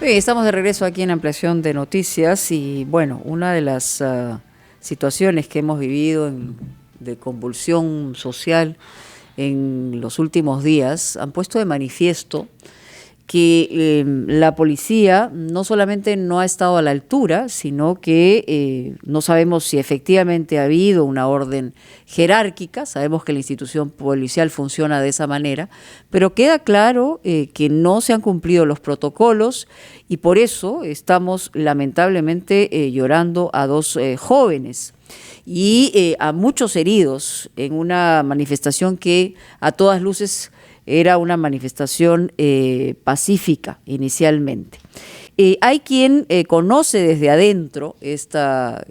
Estamos de regreso aquí en Ampliación de Noticias y bueno, una de las situaciones que hemos vivido de convulsión social en los últimos días han puesto de manifiesto que la policía no solamente no ha estado a la altura, sino que no sabemos si efectivamente ha habido una orden jerárquica. Sabemos que la institución policial funciona de esa manera, pero queda claro que no se han cumplido los protocolos y por eso estamos lamentablemente llorando a dos jóvenes y a muchos heridos en una manifestación que a todas luces era una manifestación pacífica inicialmente. Hay quien conoce desde adentro esta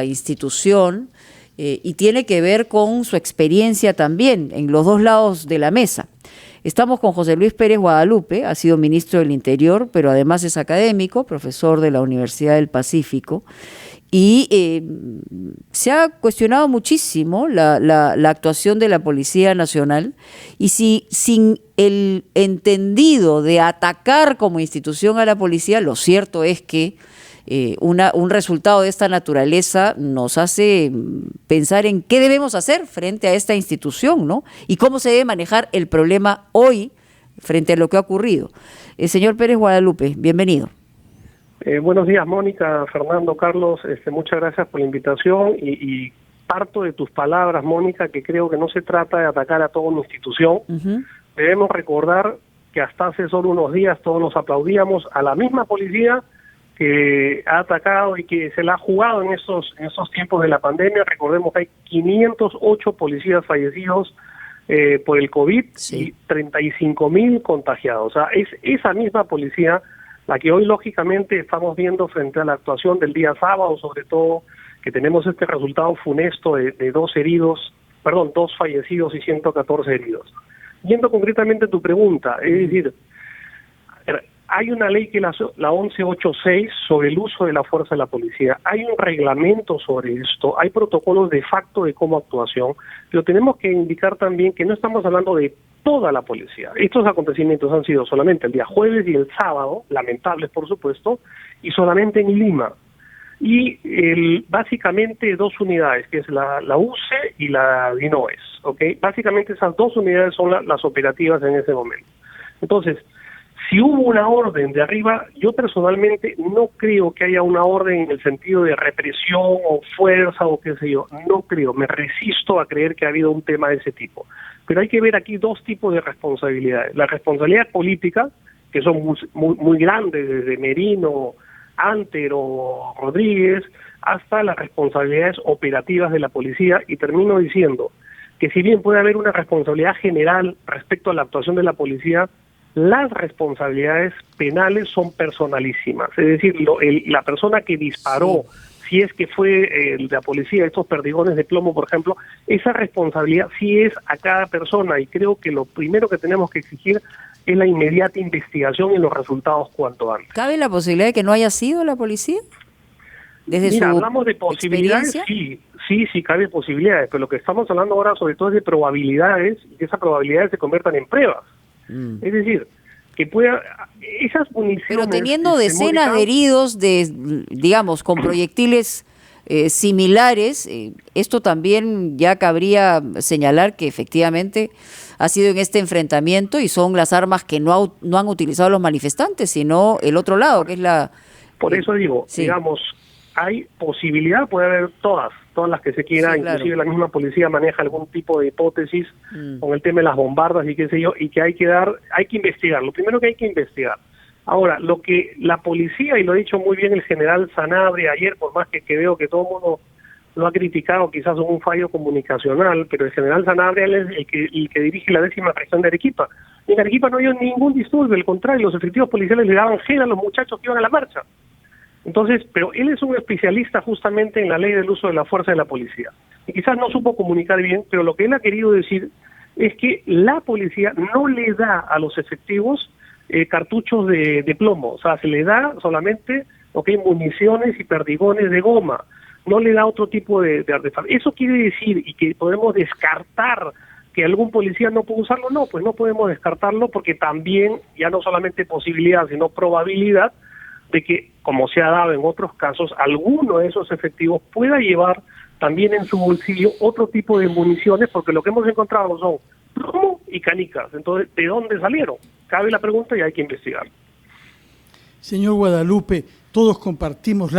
institución y tiene que ver con su experiencia también en los dos lados de la mesa. Estamos con José Luis Pérez Guadalupe, ha sido ministro del Interior, pero además es académico, profesor de la Universidad del Pacífico, y se ha cuestionado muchísimo la actuación de la Policía Nacional y si sin el entendido de atacar como institución a la policía, lo cierto es que un resultado de esta naturaleza nos hace pensar en qué debemos hacer frente a esta institución, ¿no? Y cómo se debe manejar el problema hoy frente a lo que ha ocurrido. Señor Pérez Guadalupe, bienvenido. Buenos días, Mónica, Fernando, Carlos, muchas gracias por la invitación y parto de tus palabras, Mónica, que creo que no se trata de atacar a toda una institución. Debemos recordar que hasta hace solo unos días todos nos aplaudíamos a la misma policía que ha atacado y que se la ha jugado en esos tiempos de la pandemia. Recordemos que hay 508 policías fallecidos por el COVID, sí, y 35.000 contagiados. O sea, es esa misma policía la que hoy lógicamente estamos viendo frente a la actuación del día sábado, sobre todo que tenemos este resultado funesto de dos fallecidos y 114 heridos. Yendo concretamente a tu pregunta, es decir, hay una ley que es la 1186 sobre el uso de la fuerza de la policía, hay un reglamento sobre esto, hay protocolos de facto de cómo actuación, pero tenemos que indicar también que no estamos hablando de toda la policía. Estos acontecimientos han sido solamente el día jueves y el sábado, lamentables por supuesto, y solamente en Lima. Y básicamente dos unidades, que es la UCE y la DINOES, ¿ok? Básicamente esas dos unidades son las operativas en ese momento. Entonces, si hubo una orden de arriba, yo personalmente no creo que haya una orden en el sentido de represión o fuerza o qué sé yo, no creo, me resisto a creer que ha habido un tema de ese tipo. Pero hay que ver aquí dos tipos de responsabilidades. La responsabilidad política, que son muy grandes, desde Merino, Antero, Rodríguez, hasta las responsabilidades operativas de la policía, y termino diciendo que si bien puede haber una responsabilidad general respecto a la actuación de la policía, las responsabilidades penales son personalísimas. Es decir, la persona que disparó, si es que fue la policía, estos perdigones de plomo, por ejemplo, esa responsabilidad sí es a cada persona, y creo que lo primero que tenemos que exigir es la inmediata investigación y los resultados cuanto antes. ¿Cabe la posibilidad de que no haya sido la policía? Mira, hablamos de posibilidades, sí, cabe posibilidades, pero lo que estamos hablando ahora sobre todo es de probabilidades, y que esas probabilidades se conviertan en pruebas. Es decir, que pueda esas municiones... Pero teniendo decenas de heridos, digamos, con proyectiles similares, esto también ya cabría señalar que efectivamente ha sido en este enfrentamiento y son las armas que no han utilizado los manifestantes, sino el otro lado, que es la... Por eso digo, digamos, hay posibilidad, puede haber todas las que se quiera, inclusive la misma policía maneja algún tipo de hipótesis con el tema de las bombardas y qué sé yo, y que hay que investigar, lo primero que hay que investigar. Ahora, lo que la policía, y lo ha dicho muy bien el general Sanabria ayer, por más que veo que todo el mundo lo ha criticado quizás un fallo comunicacional, pero el general Sanabria es el que dirige la 10ª región de Arequipa. En Arequipa no había ningún disturbio, al contrario, los efectivos policiales le daban gel a los muchachos que iban a la marcha. Entonces, pero él es un especialista justamente en la ley del uso de la fuerza de la policía. Y quizás no supo comunicar bien, pero lo que él ha querido decir es que la policía no le da a los efectivos cartuchos de plomo, o sea, se le da solamente municiones y perdigones de goma, no le da otro tipo de artefactos. ¿Eso quiere decir y que podemos descartar que algún policía no puede usarlo? No, pues no podemos descartarlo porque también, ya no solamente posibilidad, sino probabilidad, de que, como se ha dado en otros casos, alguno de esos efectivos pueda llevar también en su bolsillo otro tipo de municiones, porque lo que hemos encontrado son plomo y canicas. Entonces, ¿de dónde salieron? Cabe la pregunta y hay que investigar. Señor Guadalupe, todos compartimos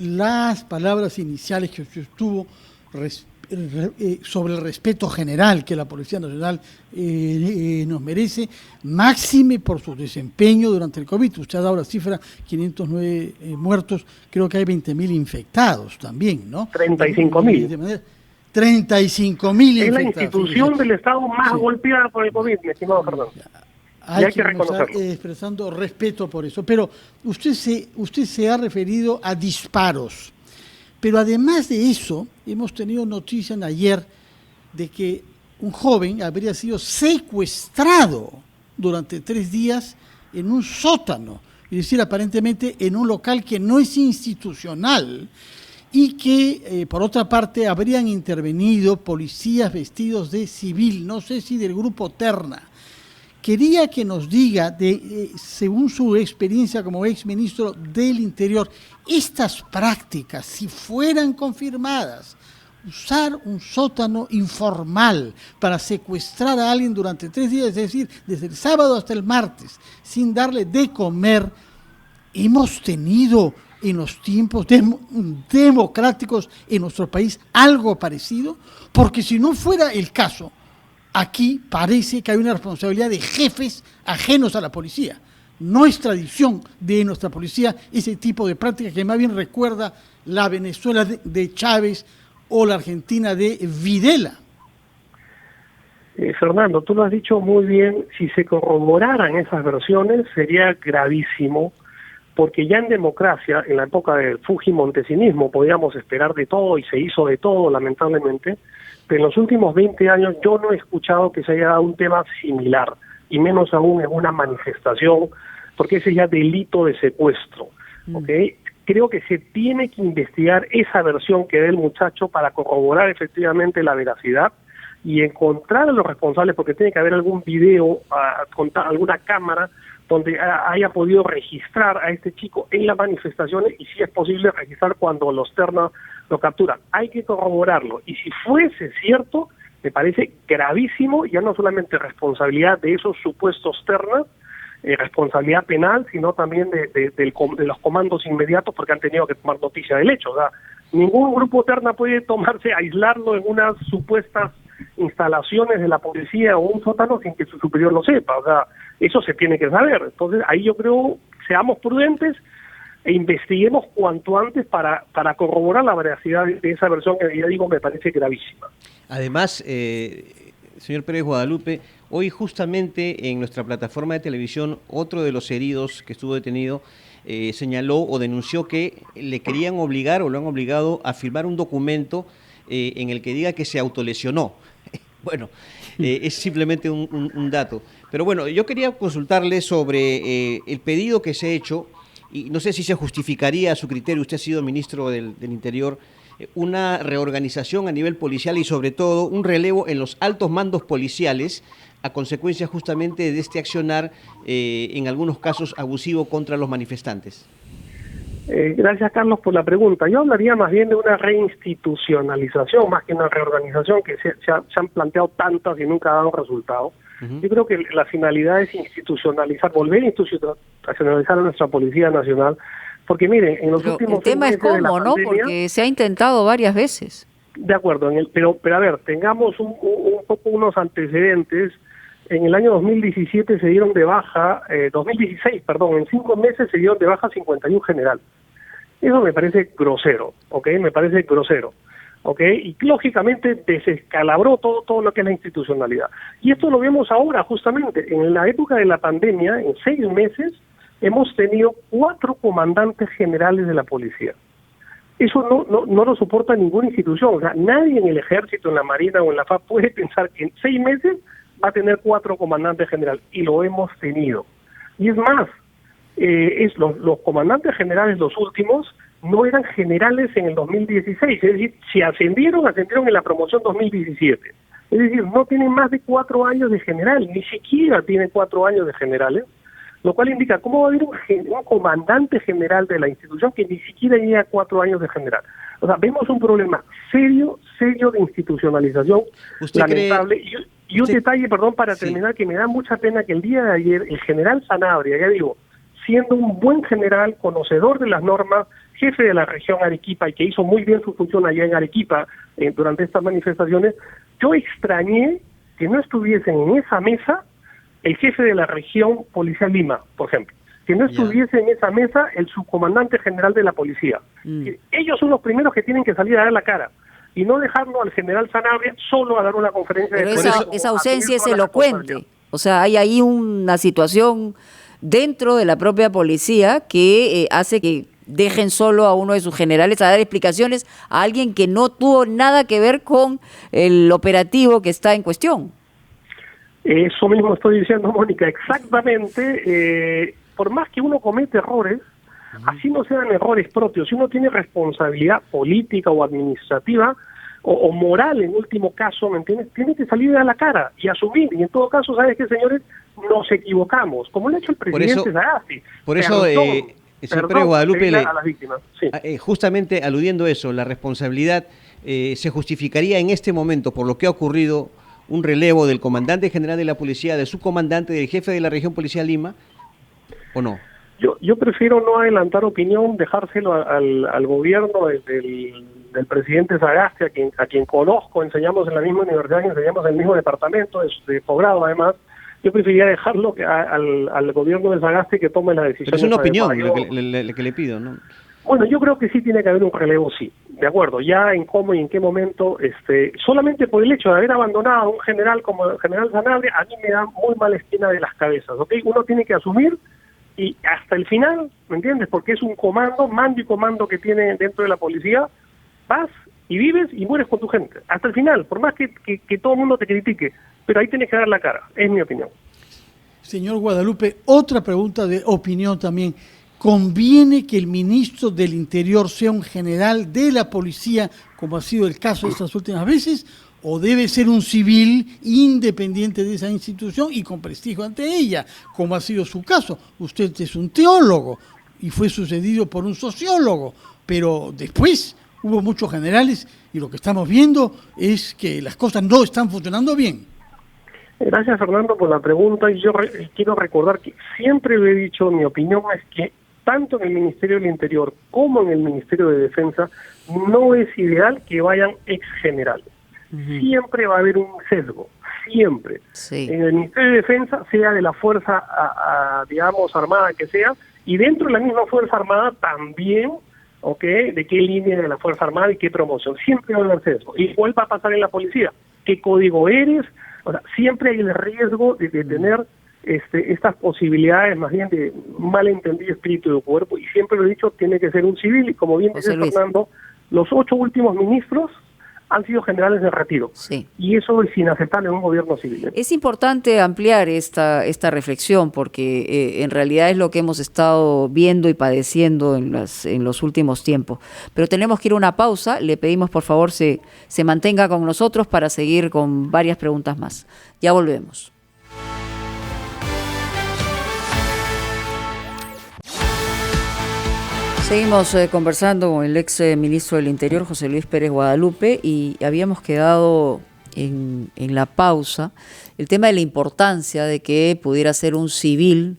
las palabras iniciales que usted tuvo sobre el respeto general que la Policía Nacional nos merece, máxime por su desempeño durante el COVID. Usted ha dado la cifra, 509 muertos, creo que hay 20.000 infectados también, ¿no? 35.000. 35.000 infectados. Es la institución del Estado más golpeada por el COVID, mi estimado Fernando. Hay que reconocerlo. Expresando respeto por eso. Pero usted se ha referido a disparos. Pero además de eso, hemos tenido noticia ayer de que un joven habría sido secuestrado durante 3 días en un sótano, es decir, aparentemente en un local que no es institucional, y que, por otra parte, habrían intervenido policías vestidos de civil, no sé si del grupo Terna. Quería que nos diga, según su experiencia como exministro del Interior, estas prácticas, si fueran confirmadas, usar un sótano informal para secuestrar a alguien durante 3 días, es decir, desde el sábado hasta el martes, sin darle de comer, hemos tenido en los tiempos democráticos en nuestro país algo parecido, porque si no fuera el caso, aquí parece que hay una responsabilidad de jefes ajenos a la policía. No es tradición de nuestra policía ese tipo de práctica que más bien recuerda la Venezuela de Chávez o la Argentina de Videla. Fernando, tú lo has dicho muy bien, si se corroboraran esas versiones sería gravísimo, porque ya en democracia, en la época del fujimontesinismo, podíamos esperar de todo y se hizo de todo, lamentablemente, pero en los últimos 20 años yo no he escuchado que se haya dado un tema similar, y menos aún en una manifestación, porque ese es ya delito de secuestro, ¿ok? Creo que se tiene que investigar esa versión que dé el muchacho para corroborar efectivamente la veracidad y encontrar a los responsables, porque tiene que haber algún video, alguna cámara donde haya podido registrar a este chico en las manifestaciones, y si es posible registrar cuando los Terna lo capturan. Hay que corroborarlo, y si fuese cierto, me parece gravísimo, ya no solamente responsabilidad de esos supuestos Terna, responsabilidad penal, sino también de los comandos inmediatos, porque han tenido que tomar noticia del hecho. O sea, ningún grupo Terna puede aislarlo en unas supuestas instalaciones de la policía o un sótano sin que su superior lo sepa. O sea, eso se tiene que saber. Entonces, ahí yo creo, seamos prudentes e investiguemos cuanto antes para corroborar la veracidad de esa versión que ya digo me parece gravísima. Además, señor Pérez Guadalupe, hoy justamente en nuestra plataforma de televisión, otro de los heridos que estuvo detenido señaló o denunció que le querían obligar o lo han obligado a firmar un documento en el que diga que se autolesionó. Bueno, es simplemente un dato. Pero bueno, yo quería consultarle sobre el pedido que se ha hecho, y no sé si se justificaría a su criterio, usted ha sido ministro del Interior, una reorganización a nivel policial y sobre todo un relevo en los altos mandos policiales a consecuencia justamente de este accionar, en algunos casos abusivo contra los manifestantes. Gracias, Carlos, por la pregunta. Yo hablaría más bien de una reinstitucionalización, más que una reorganización, que se han planteado tantas y nunca ha dado resultado. Yo creo que la finalidad es institucionalizar, volver a institucionalizar a nuestra Policía Nacional, porque miren, en los últimos... El tema es cómo, ¿no? Porque se ha intentado varias veces. De acuerdo, pero a ver, tengamos un poco unos antecedentes. En el año 2017 se dieron de baja, 2016, perdón, en 5 meses se dieron de baja 51 generales. Eso me parece grosero, ¿ok? Me parece grosero, ¿ok? Y lógicamente desescalabró todo lo que es la institucionalidad. Y esto lo vemos ahora, justamente, en la época de la pandemia, en 6 meses, hemos tenido 4 comandantes generales de la policía. Eso no lo soporta ninguna institución. O sea, nadie en el Ejército, en la Marina o en la FAP puede pensar que en 6 meses va a tener 4 comandantes generales, y lo hemos tenido. Y es más, los comandantes generales, los últimos, no eran generales en el 2016, es decir, si ascendieron en la promoción 2017. Es decir, no tienen más de 4 años de general, ni siquiera tienen 4 años de generales, lo cual indica cómo va a haber un comandante general de la institución que ni siquiera llega a 4 años de general. O sea, vemos un problema serio de institucionalización, lamentable. Y un detalle, perdón, para terminar, que me da mucha pena que el día de ayer el general Sanabria, ya digo, siendo un buen general, conocedor de las normas, jefe de la región Arequipa y que hizo muy bien su función allá en Arequipa durante estas manifestaciones, yo extrañé que no estuviesen en esa mesa el jefe de la región Policial Lima, por ejemplo, que no estuviese en esa mesa el subcomandante general de la policía. Ellos son los primeros que tienen que salir a dar la cara y no dejarlo al general Sanabria solo a dar una conferencia de prensa. Pero esa ausencia es elocuente. O sea, hay ahí una situación dentro de la propia policía que hace que dejen solo a uno de sus generales a dar explicaciones a alguien que no tuvo nada que ver con el operativo que está en cuestión. Eso mismo estoy diciendo, Mónica, exactamente. Por más que uno comete errores, así no sean errores propios, si uno tiene responsabilidad política o administrativa o moral en último caso, ¿me entiendes? Tiene que salir a la cara y asumir, y en todo caso, ¿sabes qué, señores? Nos equivocamos, como lo ha hecho el presidente Sagasti. Por eso, señor Pérez Guadalupe, a las víctimas. Sí. Justamente aludiendo a eso, la responsabilidad se justificaría en este momento por lo que ha ocurrido un relevo del comandante general de la policía, del subcomandante, del jefe de la región policial Lima, ¿o no? Yo prefiero no adelantar opinión, dejárselo al gobierno del presidente Sagasti, a quien conozco, enseñamos en la misma universidad, enseñamos en el mismo departamento de posgrado además. Yo preferiría dejarlo al gobierno de Sagasti que tome la decisión. Pero es una opinión que le pido, ¿no? Bueno, yo creo que sí tiene que haber un relevo, sí, de acuerdo, ya en cómo y en qué momento, solamente por el hecho de haber abandonado a un general como el general Sanabria, a mí me da muy mala espina de las cabezas, ¿ok? Uno tiene que asumir y hasta el final, ¿me entiendes? Porque es un mando y comando que tiene dentro de la policía, vas y vives y mueres con tu gente, hasta el final, por más que todo el mundo te critique, pero ahí tienes que dar la cara, es mi opinión. Señor Guadalupe, otra pregunta de opinión también. ¿Conviene que el ministro del Interior sea un general de la policía, como ha sido el caso de estas últimas veces, o debe ser un civil independiente de esa institución y con prestigio ante ella, como ha sido su caso? Usted es un teólogo y fue sucedido por un sociólogo, pero después hubo muchos generales y lo que estamos viendo es que las cosas no están funcionando bien. Gracias, Fernando, por la pregunta. Y yo quiero recordar que siempre lo he dicho, mi opinión es que tanto en el Ministerio del Interior como en el Ministerio de Defensa no es ideal que vayan ex generales. Siempre va a haber un sesgo, siempre. Sí. En el Ministerio de Defensa, sea de la fuerza, digamos, armada que sea, y dentro de la misma Fuerza Armada también, ¿ok? De qué línea de la Fuerza Armada y qué promoción. Siempre va a haber sesgo. Igual va a pasar en la policía. ¿Qué código eres? O sea, siempre hay el riesgo de tener estas posibilidades más bien de malentendido espíritu de cuerpo, y siempre lo he dicho, tiene que ser un civil, y como bien dice Fernando, los 8 últimos ministros han sido generales de retiro. Sí. Y eso es inaceptable en un gobierno civil. Es importante ampliar esta reflexión porque en realidad es lo que hemos estado viendo y padeciendo en los últimos tiempos. Pero tenemos que ir a una pausa. Le pedimos por favor se mantenga con nosotros para seguir con varias preguntas más. Ya volvemos. Seguimos conversando con el ex ministro del Interior, José Luis Pérez Guadalupe, y habíamos quedado en la pausa el tema de la importancia de que pudiera ser un civil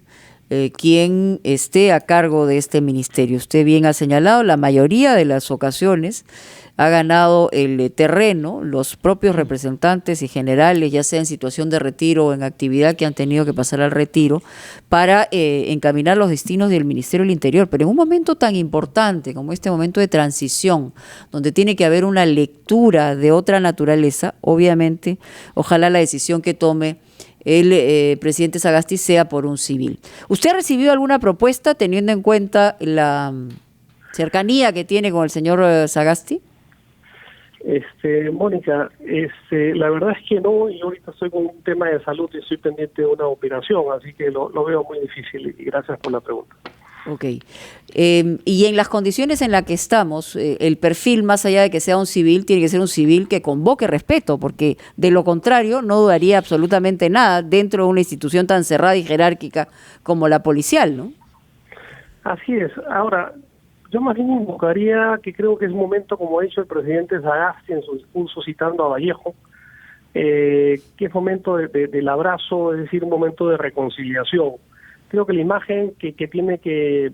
quien esté a cargo de este ministerio. Usted bien ha señalado, la mayoría de las ocasiones ha ganado el terreno los propios representantes y generales, ya sea en situación de retiro o en actividad que han tenido que pasar al retiro, para encaminar los destinos del Ministerio del Interior. Pero en un momento tan importante como este momento de transición, donde tiene que haber una lectura de otra naturaleza, obviamente, ojalá la decisión que tome el presidente Sagasti sea por un civil. ¿Usted ha recibido alguna propuesta teniendo en cuenta la cercanía que tiene con el señor Sagasti? Mónica, la verdad es que no, y ahorita estoy con un tema de salud y estoy pendiente de una operación, así que lo veo muy difícil, y gracias por la pregunta. Ok. Y en las condiciones en las que estamos, el perfil, más allá de que sea un civil, tiene que ser un civil que convoque respeto, porque de lo contrario no dudaría absolutamente nada dentro de una institución tan cerrada y jerárquica como la policial, ¿no? Así es. Ahora, yo más bien invocaría que creo que es un momento, como ha dicho el presidente Sagasti en su discurso citando a Vallejo, que es momento del abrazo, es decir, un momento de reconciliación. Creo que la imagen que tiene que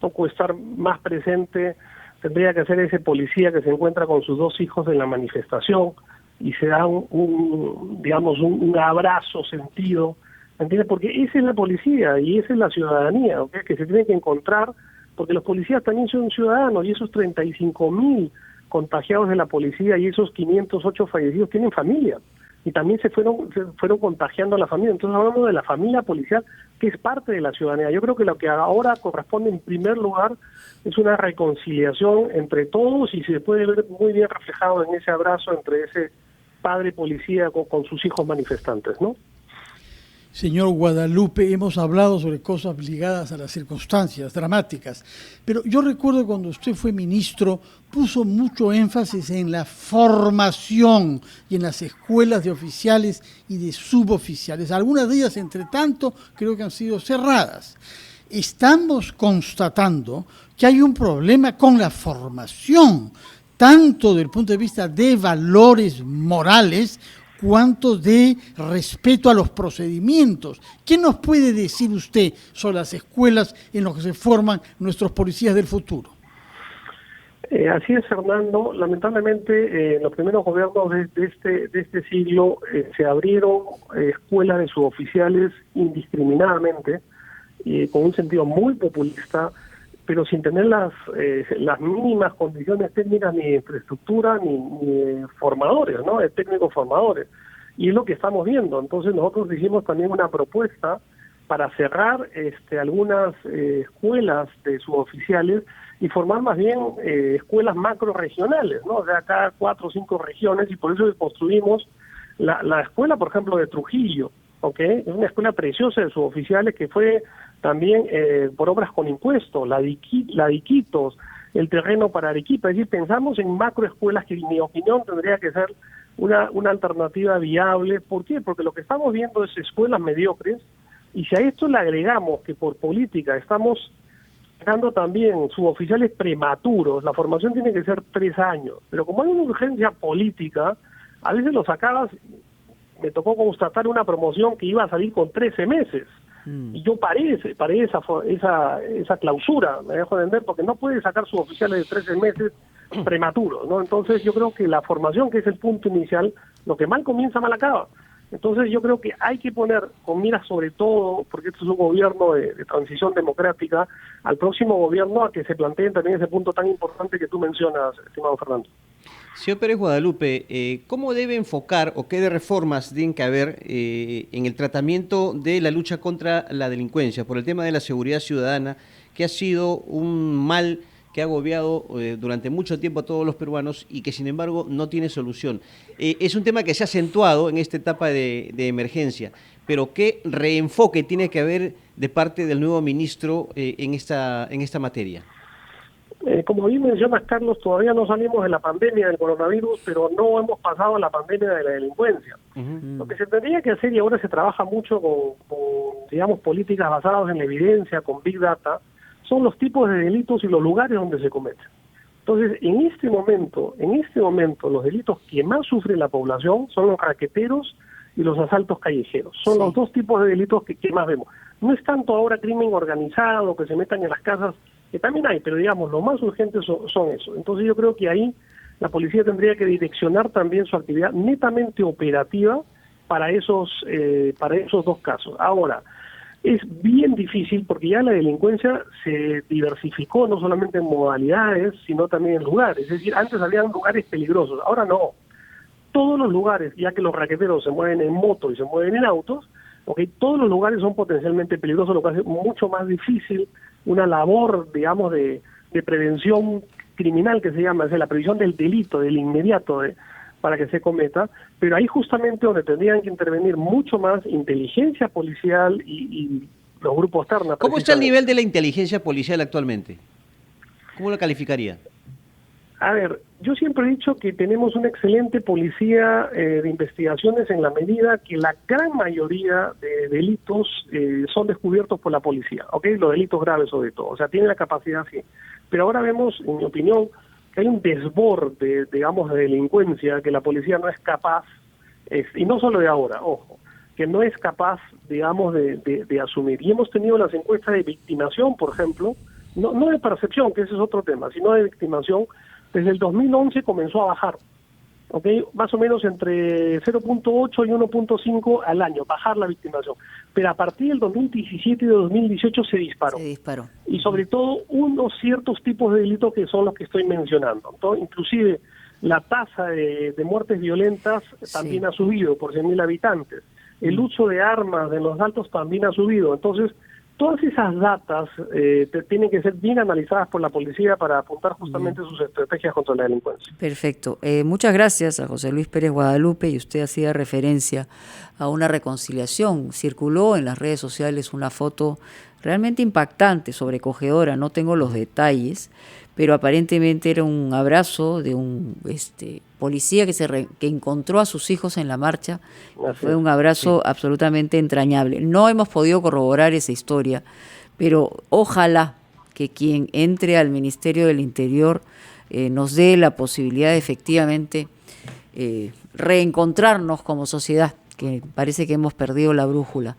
poco estar más presente tendría que ser ese policía que se encuentra con sus dos hijos en la manifestación y se da un abrazo sentido, ¿entiendes? Porque esa es la policía y esa es la ciudadanía, ¿okay? Que se tiene que encontrar, porque los policías también son ciudadanos y esos 35.000 contagiados de la policía y esos 508 fallecidos tienen familia y también se fueron contagiando a la familia. Entonces hablamos de la familia policial, que es parte de la ciudadanía. Yo creo que lo que ahora corresponde en primer lugar es una reconciliación entre todos y se puede ver muy bien reflejado en ese abrazo entre ese padre policía con sus hijos manifestantes, ¿no? Señor Guadalupe, hemos hablado sobre cosas ligadas a las circunstancias dramáticas, pero yo recuerdo cuando usted fue ministro, puso mucho énfasis en la formación y en las escuelas de oficiales y de suboficiales. Algunas de ellas, entre tanto, creo que han sido cerradas. Estamos constatando que hay un problema con la formación, tanto desde el punto de vista de valores morales, cuanto de respeto a los procedimientos. ¿Qué nos puede decir usted sobre las escuelas en las que se forman nuestros policías del futuro? Así es, Fernando. Lamentablemente, los primeros gobiernos de este siglo se abrieron escuelas de suboficiales indiscriminadamente, con un sentido muy populista, pero sin tener las mínimas condiciones técnicas ni de infraestructura ni de formadores, ¿no? De técnicos formadores. Y es lo que estamos viendo. Entonces nosotros hicimos también una propuesta para cerrar algunas escuelas de suboficiales y formar más bien escuelas macro-regionales, ¿no? O sea, cada 4 o 5 regiones, y por eso construimos la escuela, por ejemplo, de Trujillo, ¿ok? Es una escuela preciosa de suboficiales que fue también por obras con impuestos, la de Iquitos, el terreno para Arequipa. Es decir, pensamos en macroescuelas que, en mi opinión, tendría que ser una alternativa viable. ¿Por qué? Porque lo que estamos viendo es escuelas mediocres, y si a esto le agregamos que por política estamos sacando también suboficiales prematuros, la formación tiene que ser 3 años, pero como hay una urgencia política, a veces lo sacabas. Me tocó constatar una promoción que iba a salir con 13 meses. Y yo paré esa clausura, me dejo de entender, porque no puede sacar suboficiales de 13 meses prematuros, ¿no? Entonces yo creo que la formación, que es el punto inicial, lo que mal comienza, mal acaba. Entonces yo creo que hay que poner con miras sobre todo, porque esto es un gobierno de transición democrática, al próximo gobierno a que se planteen también ese punto tan importante que tú mencionas, estimado Fernando. Señor Pérez Guadalupe, ¿cómo debe enfocar o qué de reformas tienen que haber en el tratamiento de la lucha contra la delincuencia por el tema de la seguridad ciudadana, que ha sido un mal que ha agobiado durante mucho tiempo a todos los peruanos y que sin embargo no tiene solución? Es un tema que se ha acentuado en esta etapa de emergencia, pero ¿qué reenfoque tiene que haber de parte del nuevo ministro en esta materia? Como bien mencionas, Carlos, todavía no salimos de la pandemia del coronavirus, pero no hemos pasado a la pandemia de la delincuencia. Lo que se tendría que hacer, y ahora se trabaja mucho con digamos, políticas basadas en la evidencia, con Big Data, son los tipos de delitos y los lugares donde se cometen. Entonces, en este momento, los delitos que más sufre la población son los raqueteros y los asaltos callejeros. Son los dos tipos de delitos que más vemos. No es tanto ahora crimen organizado, que se metan en las casas, que también hay, pero digamos, lo más urgente son eso. Entonces yo creo que ahí la policía tendría que direccionar también su actividad netamente operativa para esos dos casos. Ahora, es bien difícil porque ya la delincuencia se diversificó no solamente en modalidades, sino también en lugares. Es decir, antes habían lugares peligrosos, ahora no. Todos los lugares, ya que los raqueteros se mueven en moto y se mueven en autos, todos los lugares son potencialmente peligrosos, lo que hace mucho más difícil una labor, digamos, de prevención criminal, que se llama, es la previsión del delito, del inmediato, para que se cometa, pero ahí justamente donde tendrían que intervenir mucho más inteligencia policial y los grupos terna. ¿Cómo está el nivel de la inteligencia policial actualmente? ¿Cómo lo calificaría? A ver, yo siempre he dicho que tenemos una excelente policía de investigaciones en la medida que la gran mayoría de delitos son descubiertos por la policía, ¿ok? Los delitos graves sobre todo, o sea, tiene la capacidad, sí. Pero ahora vemos, en mi opinión, que hay un desborde, digamos, de delincuencia que la policía no es capaz, y no solo de ahora, ojo, que no es capaz, digamos, de asumir. Y hemos tenido las encuestas de victimación, por ejemplo, no de percepción, que ese es otro tema, sino de victimación. Desde el 2011 comenzó a bajar, ¿ok? Más o menos entre 0.8 y 1.5 al año, bajar la victimación. Pero a partir del 2017 y 2018 se disparó. Y sobre todo unos ciertos tipos de delitos que son los que estoy mencionando. Entonces, inclusive la tasa de muertes violentas también ha subido por 100.000 habitantes. El uso de armas de los altos también ha subido. Entonces, todas esas datas tienen que ser bien analizadas por la policía para apuntar justamente sus estrategias contra la delincuencia. Perfecto. Muchas gracias a José Luis Pérez Guadalupe, y usted hacía referencia a una reconciliación. Circuló en las redes sociales una foto realmente impactante, sobrecogedora, no tengo los detalles, pero aparentemente era un abrazo de un policía que encontró a sus hijos en la marcha. Fue un abrazo absolutamente entrañable. No hemos podido corroborar esa historia, pero ojalá que quien entre al Ministerio del Interior nos dé la posibilidad de efectivamente reencontrarnos como sociedad, que parece que hemos perdido la brújula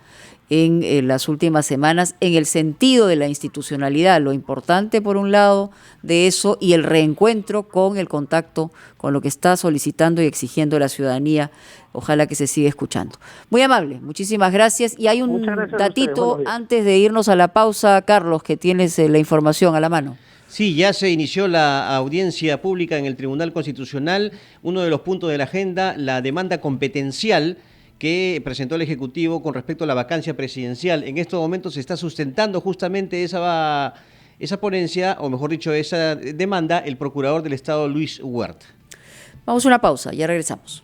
en las últimas semanas, en el sentido de la institucionalidad, lo importante por un lado de eso, y el reencuentro con el contacto con lo que está solicitando y exigiendo la ciudadanía. Ojalá que se siga escuchando. Muy amable, muchísimas gracias. Y hay un datito antes de irnos a la pausa, Carlos, que tienes la información a la mano. Sí, ya se inició la audiencia pública en el Tribunal Constitucional. Uno de los puntos de la agenda, la demanda competencial que presentó el Ejecutivo con respecto a la vacancia presidencial. En estos momentos se está sustentando justamente esa ponencia, o mejor dicho, esa demanda, el Procurador del Estado, Luis Huert. Vamos a una pausa, ya regresamos.